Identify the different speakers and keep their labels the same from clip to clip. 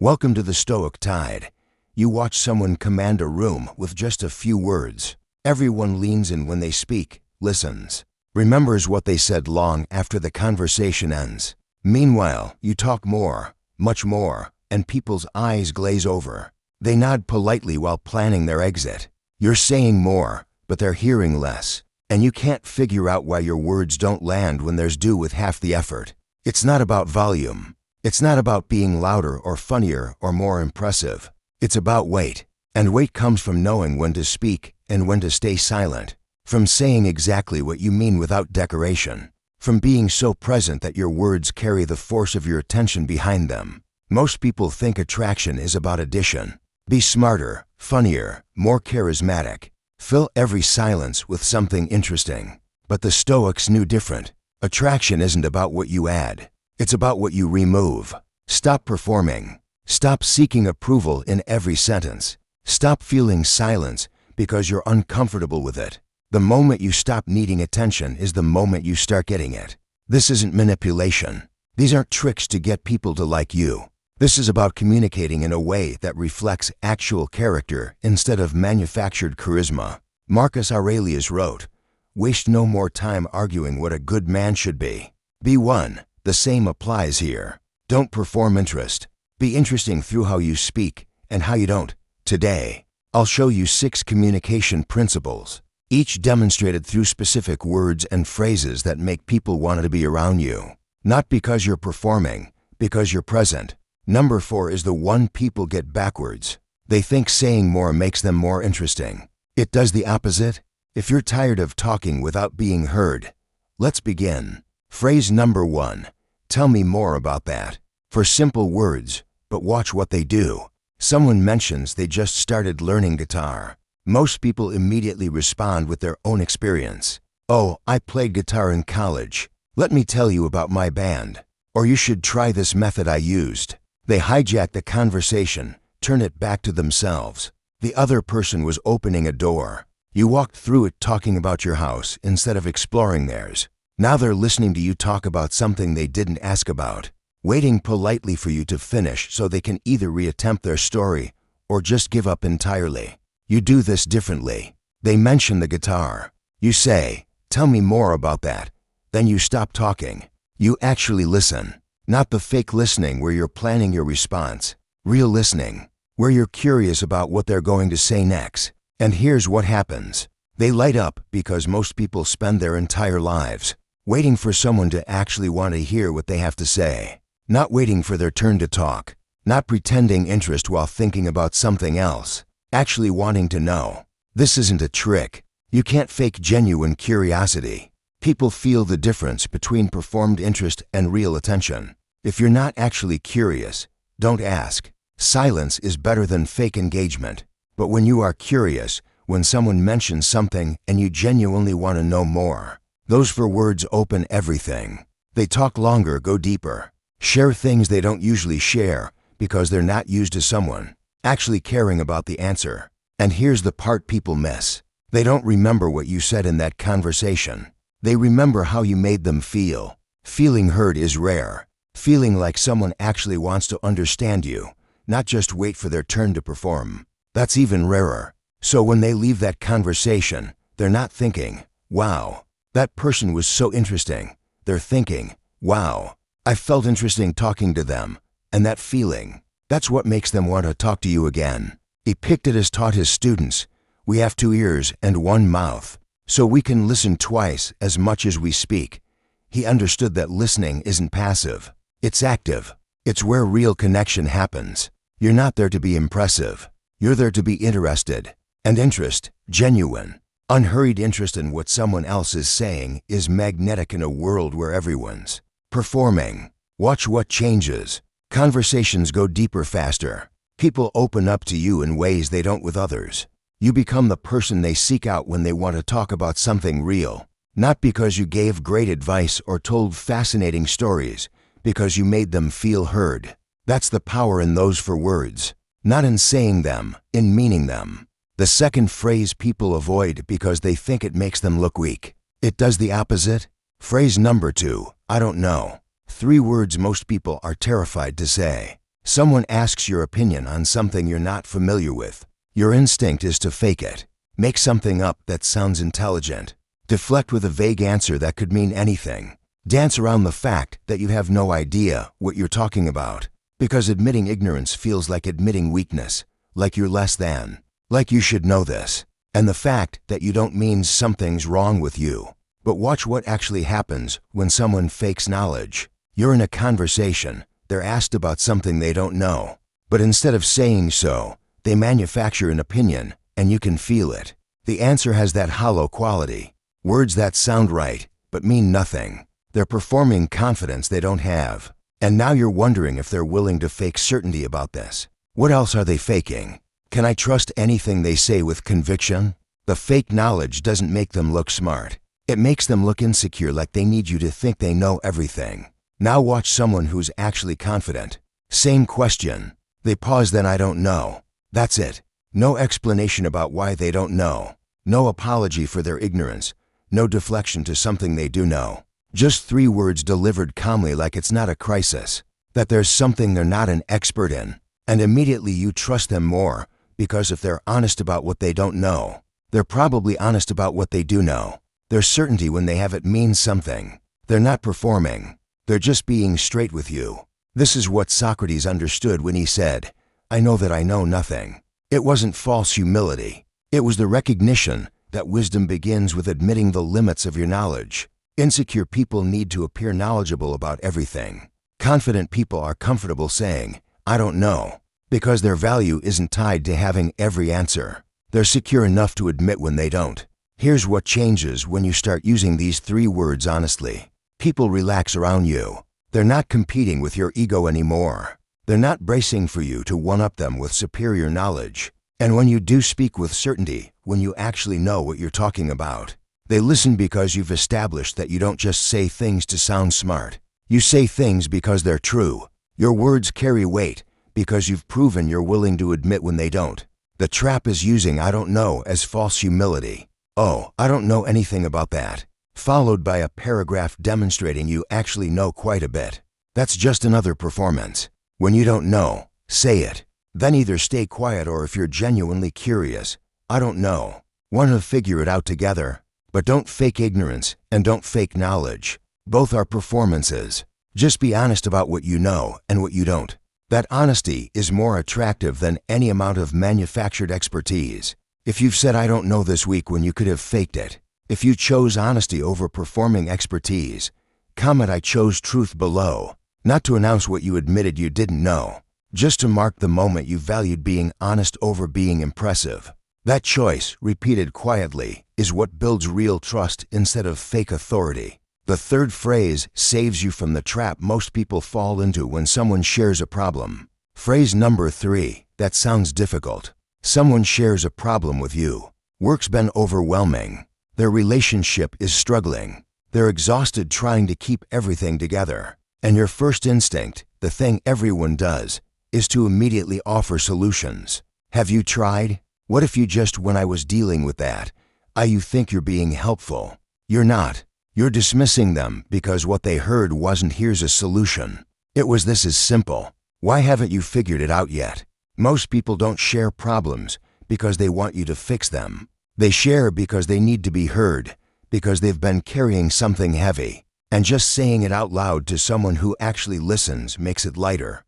Speaker 1: Welcome to the Stoic Tide. You watch someone command a room with just a few words. Everyone leans in when they speak, listens, remembers what they said long after the conversation ends. Meanwhile, you talk more, much more, and people's eyes glaze over. They nod politely while planning their exit. You're saying more, but they're hearing less, and you can't figure out why your words don't land when there's due with half the effort. It's not about volume. It's not about being louder or funnier or more impressive. It's about weight. And weight comes from knowing when to speak and when to stay silent. From saying exactly what you mean without decoration. From being so present that your words carry the force of your attention behind them. Most people think attraction is about addition. Be smarter, funnier, more charismatic. Fill every silence with something interesting. But the Stoics knew different. Attraction isn't about what you add. It's about what you remove. Stop performing. Stop seeking approval in every sentence. Stop feeling silence because you're uncomfortable with it. The moment you stop needing attention is the moment you start getting it. This isn't manipulation. These aren't tricks to get people to like you. This is about communicating in a way that reflects actual character instead of manufactured charisma. Marcus Aurelius wrote, "Waste no more time arguing what a good man should be. Be one." The same applies here. Don't perform interest. Be interesting through how you speak and how you don't. Today, I'll show you 6 communication principles, each demonstrated through specific words and phrases that make people want to be around you. Not because you're performing, because you're present. Number 4 is the one people get backwards. They think saying more makes them more interesting. It does the opposite. If you're tired of talking without being heard, let's begin. Phrase number 1. Tell me more about that. For simple words, but watch what they do. Someone mentions they just started learning guitar. Most people immediately respond with their own experience. "Oh, I played guitar in college. Let me tell you about my band." Or "You should try this method I used." They hijack the conversation, turn it back to themselves. The other person was opening a door. You walked through it talking about your house instead of exploring theirs. Now they're listening to you talk about something they didn't ask about, waiting politely for you to finish so they can either reattempt their story or just give up entirely. You do this differently. They mention the guitar. You say, "Tell me more about that." Then you stop talking. You actually listen. Not the fake listening where you're planning your response. Real listening, where you're curious about what they're going to say next. And here's what happens. They light up because most people spend their entire lives waiting for someone to actually want to hear what they have to say. Not waiting for their turn to talk. Not pretending interest while thinking about something else. Actually wanting to know. This isn't a trick. You can't fake genuine curiosity. People feel the difference between performed interest and real attention. If you're not actually curious, don't ask. Silence is better than fake engagement. But when you are curious, when someone mentions something and you genuinely want to know more, those 4 words open everything. They talk longer, go deeper, share things they don't usually share because they're not used to someone actually caring about the answer. And here's the part people miss. They don't remember what you said in that conversation. They remember how you made them feel. Feeling heard is rare. Feeling like someone actually wants to understand you, not just wait for their turn to perform. That's even rarer. So when they leave that conversation, they're not thinking, "Wow, that person was so interesting." They're thinking, "Wow, I felt interesting talking to them." And that feeling, that's what makes them want to talk to you again. Epictetus taught his students, "We have 2 ears and 1 mouth, so we can listen twice as much as we speak." He understood that listening isn't passive. It's active. It's where real connection happens. You're not there to be impressive. You're there to be interested. And interest, genuine, unhurried interest in what someone else is saying, is magnetic in a world where everyone's performing. Watch what changes. Conversations go deeper faster. People open up to you in ways they don't with others. You become the person they seek out when they want to talk about something real. Not because you gave great advice or told fascinating stories, because you made them feel heard. That's the power in those 4 words. Not in saying them, in meaning them. The second phrase people avoid because they think it makes them look weak. It does the opposite. Phrase number 2, "I don't know." 3 words most people are terrified to say. Someone asks your opinion on something you're not familiar with. Your instinct is to fake it. Make something up that sounds intelligent. Deflect with a vague answer that could mean anything. Dance around the fact that you have no idea what you're talking about. Because admitting ignorance feels like admitting weakness, like you're less than, like you should know this. And the fact that you don't means something's wrong with you. But watch what actually happens when someone fakes knowledge. You're in a conversation. They're asked about something they don't know. But instead of saying so, they manufacture an opinion, and you can feel it. The answer has that hollow quality. Words that sound right, but mean nothing. They're performing confidence they don't have. And now you're wondering if they're willing to fake certainty about this. What else are they faking? Can I trust anything they say with conviction? The fake knowledge doesn't make them look smart. It makes them look insecure, like they need you to think they know everything. Now watch someone who's actually confident. Same question. They pause, then I don't know. That's it. No explanation about why they don't know. No apology for their ignorance. No deflection to something they do know. Just 3 words delivered calmly, like it's not a crisis. That there's something they're not an expert in. And immediately you trust them more, because if they're honest about what they don't know, they're probably honest about what they do know. Their certainty when they have it means something. They're not performing. They're just being straight with you. This is what Socrates understood when he said, "I know that I know nothing." It wasn't false humility. It was the recognition that wisdom begins with admitting the limits of your knowledge. Insecure people need to appear knowledgeable about everything. Confident people are comfortable saying, "I don't know," because their value isn't tied to having every answer. They're secure enough to admit when they don't. Here's what changes when you start using these 3 words honestly. People relax around you. They're not competing with your ego anymore. They're not bracing for you to one-up them with superior knowledge. And when you do speak with certainty, when you actually know what you're talking about, they listen because you've established that you don't just say things to sound smart. You say things because they're true. Your words carry weight because you've proven you're willing to admit when they don't. The trap is using "I don't know" as false humility. "Oh, I don't know anything about that," followed by a paragraph demonstrating you actually know quite a bit. That's just another performance. When you don't know, say it. Then either stay quiet, or if you're genuinely curious, "I don't know." Want to figure it out together? But don't fake ignorance and don't fake knowledge. Both are performances. Just be honest about what you know and what you don't. That honesty is more attractive than any amount of manufactured expertise. If you've said "I don't know" this week when you could have faked it, if you chose honesty over performing expertise, comment "I chose truth" below. Not to announce what you admitted you didn't know, just to mark the moment you valued being honest over being impressive. That choice, repeated quietly, is what builds real trust instead of fake authority. The third phrase saves you from the trap most people fall into when someone shares a problem. Phrase number 3, that sounds difficult. Someone shares a problem with you. Work's been overwhelming. Their relationship is struggling. They're exhausted trying to keep everything together. And your first instinct, the thing everyone does, is to immediately offer solutions. Have you tried? What if you just "when I was dealing with that, you think you're being helpful." You're not. You're dismissing them because what they heard wasn't "here's a solution." It was "this is simple. Why haven't you figured it out yet?" Most people don't share problems because they want you to fix them. They share because they need to be heard, because they've been carrying something heavy. And just saying it out loud to someone who actually listens makes it lighter.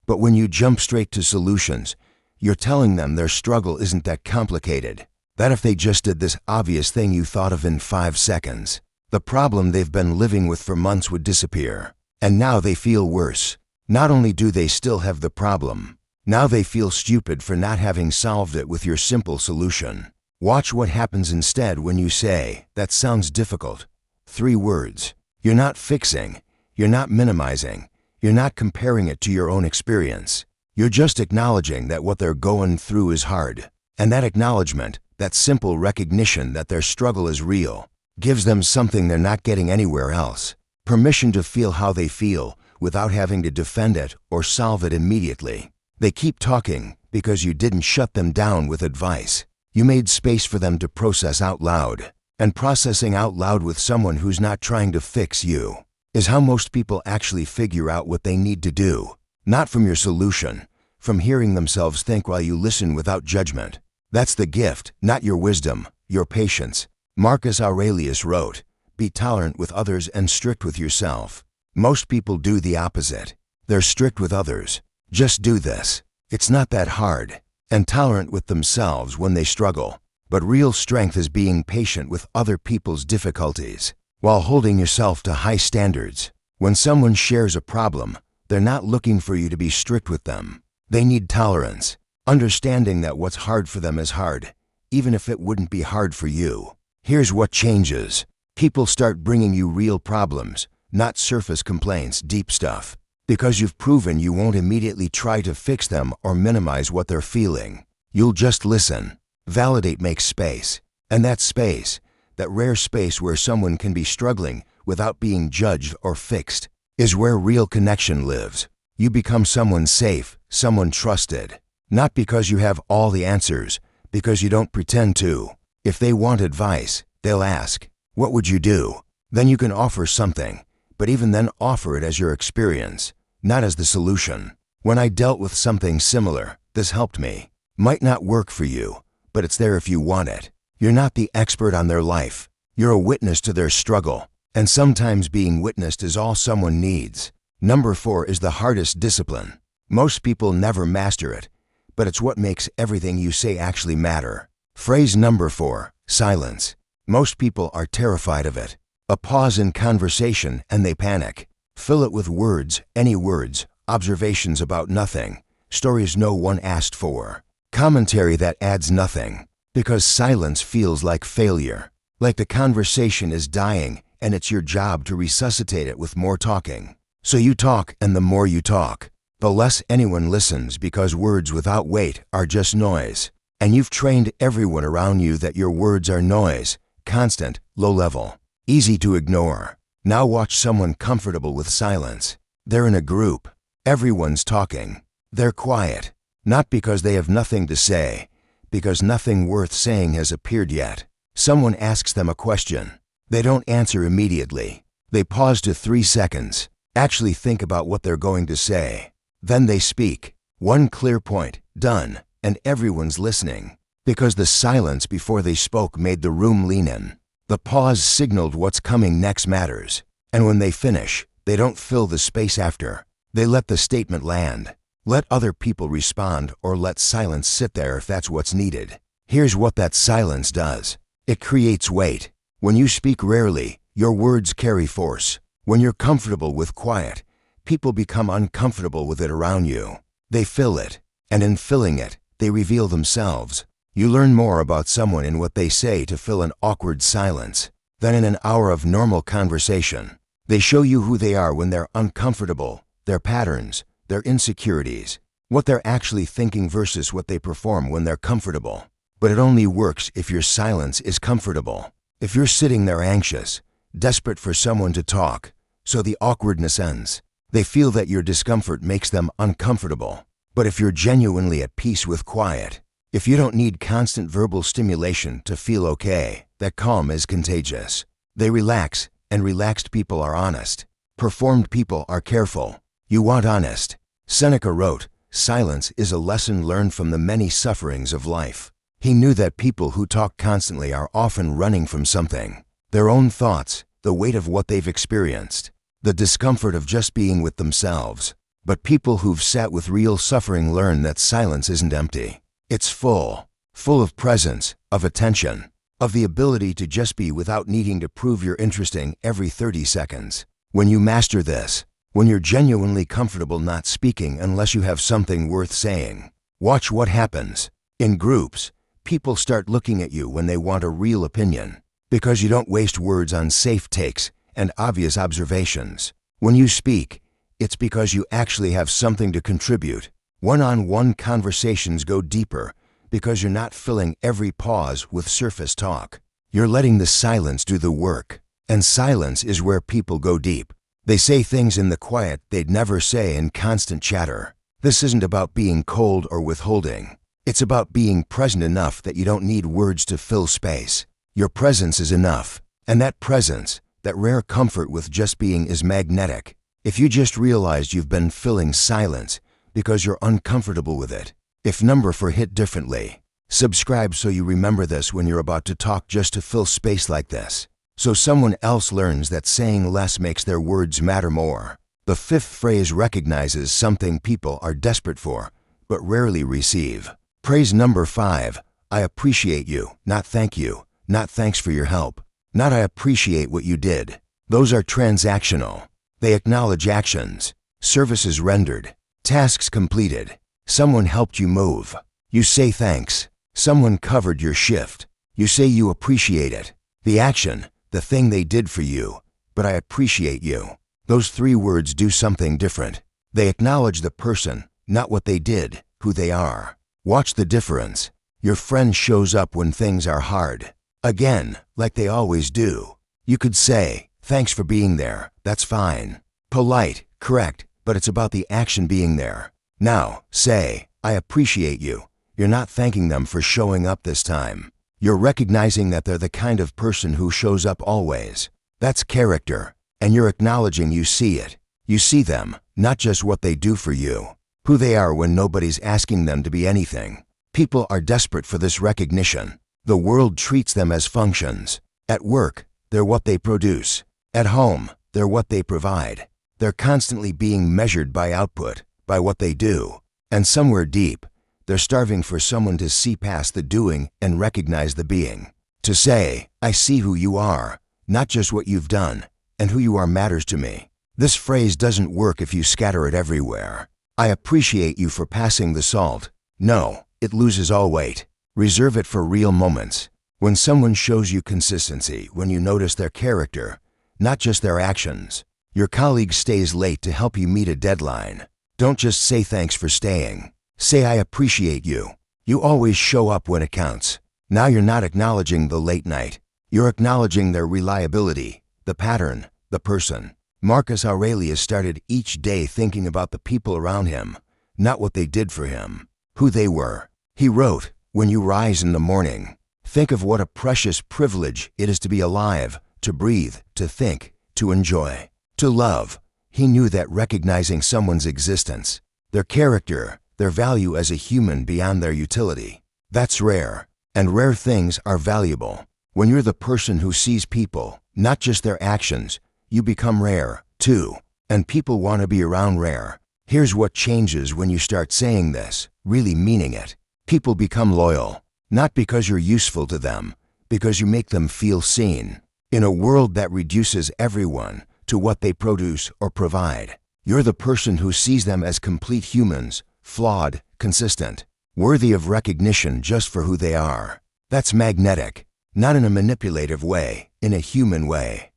Speaker 1: But when you jump straight to solutions, you're telling them their struggle isn't that complicated. That if they just did this obvious thing you thought of in 5 seconds, the problem they've been living with for months would disappear. And now they feel worse. Not only do they still have the problem, now they feel stupid for not having solved it with your simple solution. Watch what happens instead when you say, "That sounds difficult." 3 words. You're not fixing. You're not minimizing. You're not comparing it to your own experience. You're just acknowledging that what they're going through is hard. And that acknowledgement, that simple recognition that their struggle is real, gives them something they're not getting anywhere else. Permission to feel how they feel without having to defend it or solve it immediately. They keep talking because you didn't shut them down with advice. You made space for them to process out loud. And processing out loud with someone who's not trying to fix you is how most people actually figure out what they need to do. Not from your solution, from hearing themselves think while you listen without judgment. That's the gift, not your wisdom, your patience. Marcus Aurelius wrote, "Be tolerant with others and strict with yourself." Most people do the opposite. They're strict with others. Just do this. It's not that hard. And tolerant with themselves when they struggle. But real strength is being patient with other people's difficulties, while holding yourself to high standards. When someone shares a problem, they're not looking for you to be strict with them. They need tolerance, understanding that what's hard for them is hard, even if it wouldn't be hard for you. Here's what changes. People start bringing you real problems, not surface complaints, deep stuff. Because you've proven you won't immediately try to fix them or minimize what they're feeling. You'll just listen. Validate makes space. And that space, that rare space where someone can be struggling without being judged or fixed, is where real connection lives. You become someone safe, someone trusted. Not because you have all the answers, because you don't pretend to. If they want advice, they'll ask, "What would you do?" Then you can offer something, but even then offer it as your experience, not as the solution. When I dealt with something similar, this helped me. Might not work for you, but it's there if you want it. You're not the expert on their life. You're a witness to their struggle. And sometimes being witnessed is all someone needs. Number 4 is the hardest discipline. Most people never master it, but it's what makes everything you say actually matter. Phrase number 4, silence. Most people are terrified of it. A pause in conversation and they panic. Fill it with words, any words, observations about nothing, stories no one asked for, commentary that adds nothing, because silence feels like failure, like the conversation is dying and it's your job to resuscitate it with more talking. So you talk, and the more you talk, the less anyone listens because words without weight are just noise. And you've trained everyone around you that your words are noise, constant, low level, easy to ignore. Now watch someone comfortable with silence. They're in a group. Everyone's talking. They're quiet. Not because they have nothing to say, because nothing worth saying has appeared yet. Someone asks them a question. They don't answer immediately. They pause to 3 seconds. Actually think about what they're going to say. Then they speak. One clear point, done, and everyone's listening. Because the silence before they spoke made the room lean in. The pause signaled what's coming next matters. And when they finish, they don't fill the space after. They let the statement land. Let other people respond or let silence sit there if that's what's needed. Here's what that silence does. It creates weight. When you speak rarely, your words carry force. When you're comfortable with quiet, people become uncomfortable with it around you. They fill it, and in filling it, they reveal themselves. You learn more about someone in what they say to fill an awkward silence than in an hour of normal conversation. They show you who they are when they're uncomfortable, their patterns, their insecurities, what they're actually thinking versus what they perform when they're comfortable. But it only works if your silence is comfortable. If you're sitting there anxious, desperate for someone to talk, so the awkwardness ends. They feel that your discomfort makes them uncomfortable. But if you're genuinely at peace with quiet, if you don't need constant verbal stimulation to feel okay, that calm is contagious. They relax, and relaxed people are honest. Performed people are careful. You want honest. Seneca wrote, "Silence is a lesson learned from the many sufferings of life." He knew that people who talk constantly are often running from something. Their own thoughts, the weight of what they've experienced, the discomfort of just being with themselves. But people who've sat with real suffering learn that silence isn't empty. It's full of presence, of attention, of the ability to just be without needing to prove you're interesting every 30 seconds. When you master this, when you're genuinely comfortable not speaking unless you have something worth saying, watch what happens. In groups, people start looking at you when they want a real opinion, because you don't waste words on safe takes and obvious observations. When you speak, it's because you actually have something to contribute. One-on-one conversations go deeper because you're not filling every pause with surface talk. You're letting the silence do the work. And silence is where people go deep. They say things in the quiet they'd never say in constant chatter. This isn't about being cold or withholding. It's about being present enough that you don't need words to fill space. Your presence is enough. And that presence, that rare comfort with just being is magnetic. If you just realized you've been filling silence because you're uncomfortable with it. If number 4 hit differently. Subscribe so you remember this when you're about to talk, just to fill space like this, so someone else learns that saying less makes their words matter more. The 5th phrase recognizes something people are desperate for, but rarely receive. Praise number 5. I appreciate you, not thank you, not thanks for your help, not I appreciate what you did. Those are transactional. They acknowledge actions, services rendered, tasks completed. Someone helped you move. You say thanks. Someone covered your shift. You say you appreciate it. The action, the thing they did for you, but I appreciate you. Those 3 words do something different. They acknowledge the person, not what they did, who they are. Watch the difference. Your friend shows up when things are hard. Again, like they always do. You could say, thanks for being there, that's fine. Polite, correct, but it's about the action being there. Now, say, I appreciate you. You're not thanking them for showing up this time. You're recognizing that they're the kind of person who shows up always. That's character, and you're acknowledging you see it. You see them, not just what they do for you, who they are when nobody's asking them to be anything. People are desperate for this recognition. The world treats them as functions. At work, they're what they produce. At home, they're what they provide. They're constantly being measured by output, by what they do. And somewhere deep, they're starving for someone to see past the doing and recognize the being. To say, I see who you are, not just what you've done, and who you are matters to me. This phrase doesn't work if you scatter it everywhere. I appreciate you for passing the salt. No, it loses all weight. Reserve it for real moments. When someone shows you consistency, when you notice their character, not just their actions. Your colleague stays late to help you meet a deadline. Don't just say thanks for staying. Say I appreciate you. You always show up when it counts. Now you're not acknowledging the late night. You're acknowledging their reliability, the pattern, the person. Marcus Aurelius started each day thinking about the people around him, not what they did for him, who they were. He wrote, when you rise in the morning, think of what a precious privilege it is to be alive, to breathe, to think, to enjoy, to love. He knew that recognizing someone's existence, their character, their value as a human beyond their utility, that's rare. And rare things are valuable. When you're the person who sees people, not just their actions, you become rare, too. And people want to be around rare. Here's what changes when you start saying this, really meaning it. People become loyal, not because you're useful to them, because you make them feel seen. In a world that reduces everyone to what they produce or provide, you're the person who sees them as complete humans, flawed, consistent, worthy of recognition just for who they are. That's magnetic, not in a manipulative way, in a human way.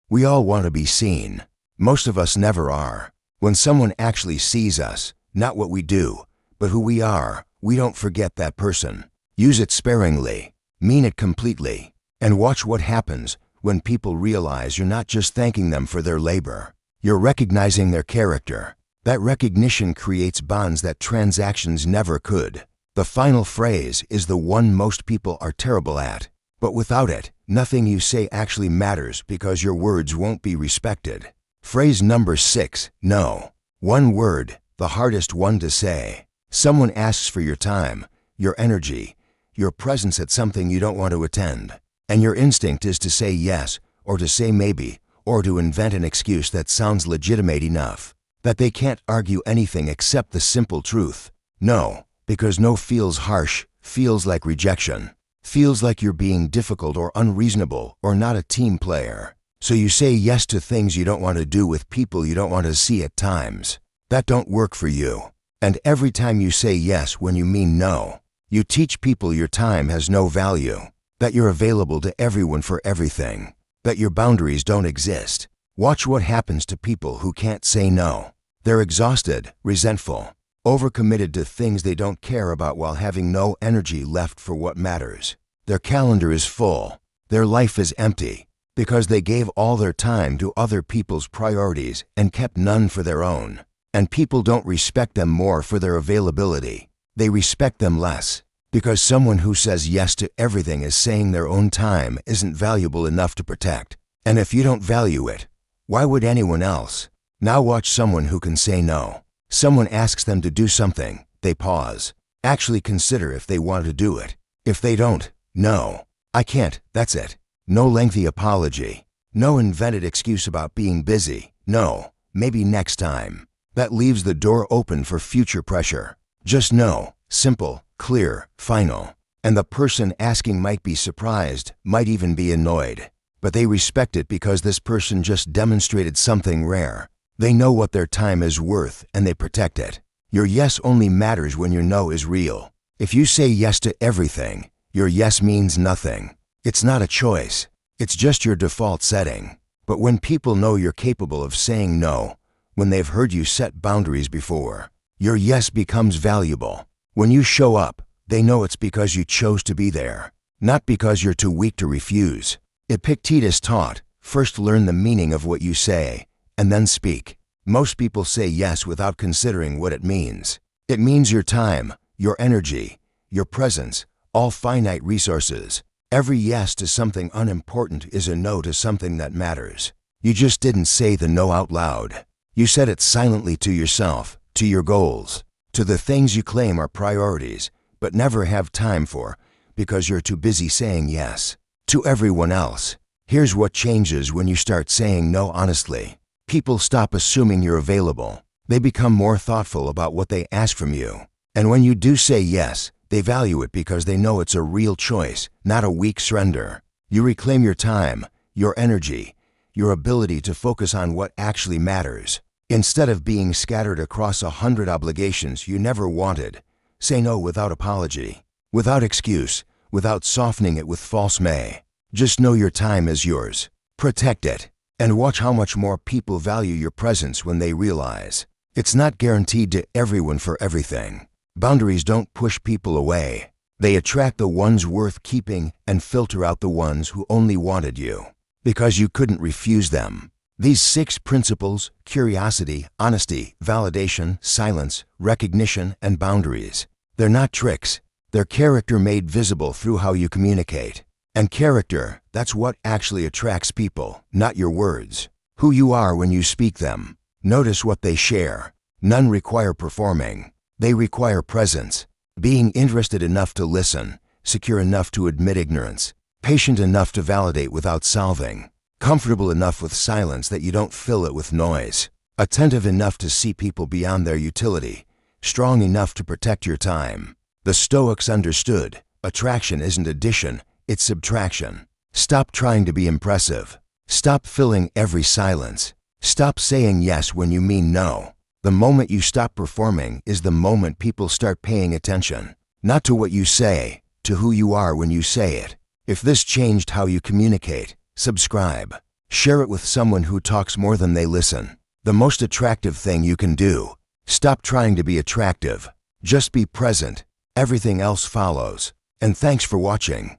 Speaker 1: We all want to be seen. Most of us never are. When someone actually sees us, not what we do, but who we are, we don't forget that person. Use it sparingly, mean it completely, and watch what happens when people realize you're not just thanking them for their labor. You're recognizing their character. That recognition creates bonds that transactions never could. The final phrase is the one most people are terrible at. But without it, nothing you say actually matters because your words won't be respected. Phrase number 6, no. One word, the hardest one to say. Someone asks for your time, your energy, your presence at something you don't want to attend. And your instinct is to say yes, or to say maybe, or to invent an excuse that sounds legitimate enough that they can't argue anything except the simple truth. No, because no feels harsh, feels like rejection, feels like you're being difficult or unreasonable or not a team player. So you say yes to things you don't want to do with people you don't want to see at times. That don't work for you. And every time you say yes when you mean no, you teach people your time has no value, that you're available to everyone for everything, that your boundaries don't exist. Watch what happens to people who can't say no. They're exhausted, resentful, overcommitted to things they don't care about while having no energy left for what matters. Their calendar is full. Their life is empty because they gave all their time to other people's priorities and kept none for their own. And people don't respect them more for their availability. They respect them less Because someone who says yes to everything is saying their own time isn't valuable enough to protect. And if you don't value it, why would anyone else? Now watch someone who can say no. Someone asks them to do something, they pause. Actually consider if they want to do it. If they don't, no, I can't, that's it. No lengthy apology. No invented excuse about being busy. No, maybe next time. That leaves the door open for future pressure. Just no, simple, clear, final. And the person asking might be surprised, might even be annoyed. But they respect it because this person just demonstrated something rare. They know what their time is worth and they protect it. Your yes only matters when your no is real. If you say yes to everything, your yes means nothing. It's not a choice. It's just your default setting. But when people know you're capable of saying no, when they've heard you set boundaries before, your yes becomes valuable. When you show up, they know it's because you chose to be there, not because you're too weak to refuse. Epictetus taught, first learn the meaning of what you say, and then speak. Most people say yes without considering what it means. It means your time, your energy, your presence, all finite resources. Every yes to something unimportant is a no to something that matters. You just didn't say the no out loud. You said it silently to yourself, to your goals, to the things you claim are priorities, but never have time for because you're too busy saying yes to everyone else. Here's what changes when you start saying no honestly. People stop assuming you're available. They become more thoughtful about what they ask from you. And when you do say yes, they value it because they know it's a real choice, not a weak surrender. You reclaim your time, your energy, your ability to focus on what actually matters. Instead of being scattered across 100 obligations you never wanted, say no without apology, without excuse, without softening it with false may. Just know your time is yours. Protect it. And watch how much more people value your presence when they realize it's not guaranteed to everyone for everything. Boundaries don't push people away. They attract the ones worth keeping and filter out the ones who only wanted you because you couldn't refuse them. These 6 principles, curiosity, honesty, validation, silence, recognition, and boundaries, they're not tricks. They're character made visible through how you communicate. And character, that's what actually attracts people, not your words. Who you are when you speak them. Notice what they share. None require performing. They require presence. Being interested enough to listen, secure enough to admit ignorance, patient enough to validate without solving, comfortable enough with silence that you don't fill it with noise, attentive enough to see people beyond their utility, strong enough to protect your time. The Stoics understood, attraction isn't addition, it's subtraction. Stop trying to be impressive. Stop filling every silence. Stop saying yes when you mean no. The moment you stop performing is the moment people start paying attention. Not to what you say, to who you are when you say it. If this changed how you communicate, subscribe. Share it with someone who talks more than they listen. The most attractive thing you can do. Stop trying to be attractive. Just be present. Everything else follows. And thanks for watching.